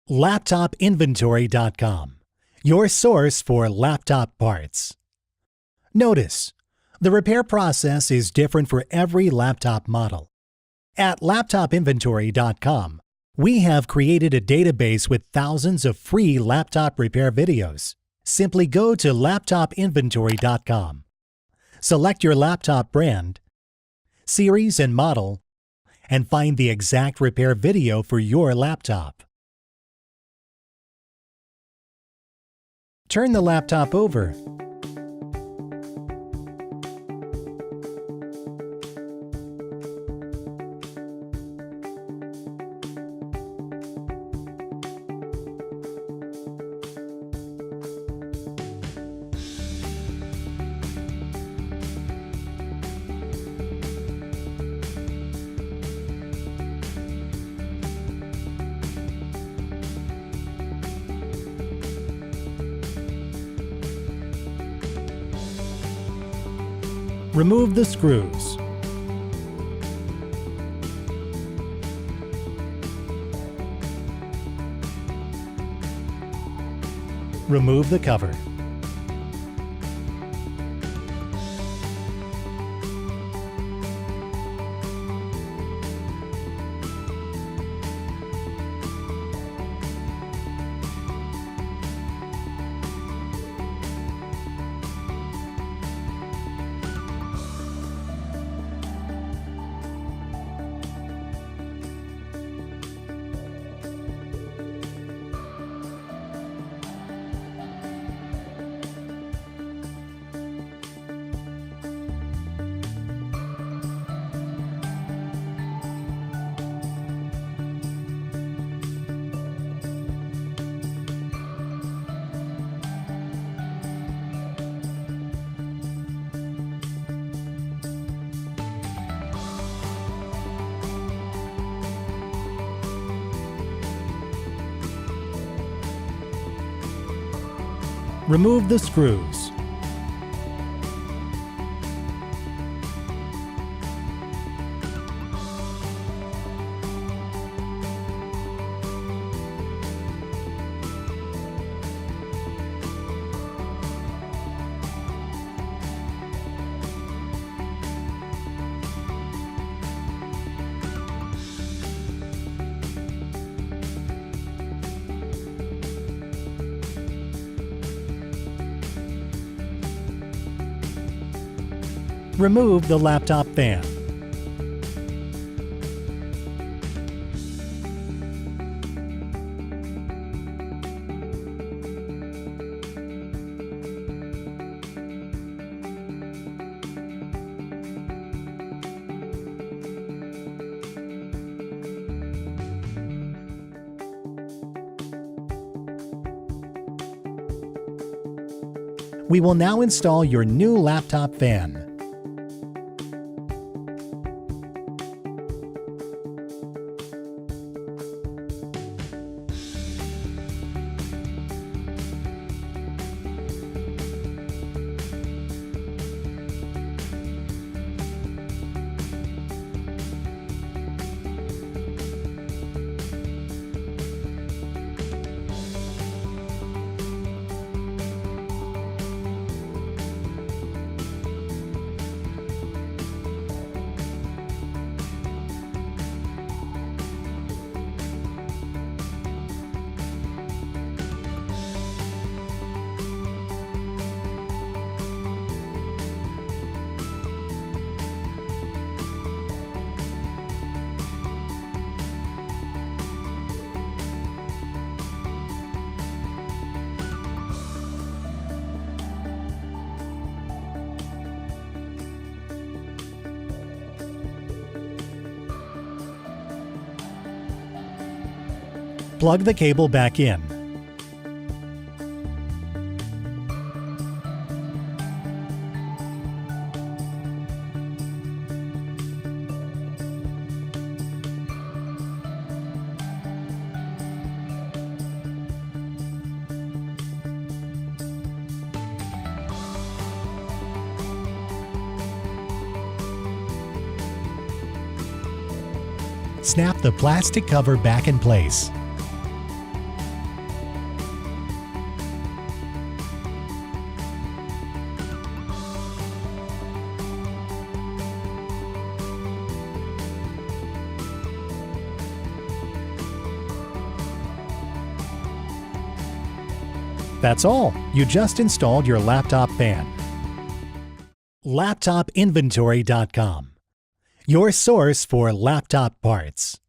LaptopInventory.com, your source for laptop parts. Notice, the repair process is different for every laptop model. At LaptopInventory.com, we have created a database with thousands of free laptop repair videos. Simply go to LaptopInventory.com. Select your laptop brand, series and model, and find the exact repair video for your laptop. Turn the laptop over. Remove the screws. Remove the cover. Remove the screws. Remove the laptop fan. We will now install your new laptop fan. Plug the cable back in. Snap the plastic cover back in place. That's all. You just installed your laptop fan. LaptopInventory.com, your source for laptop parts.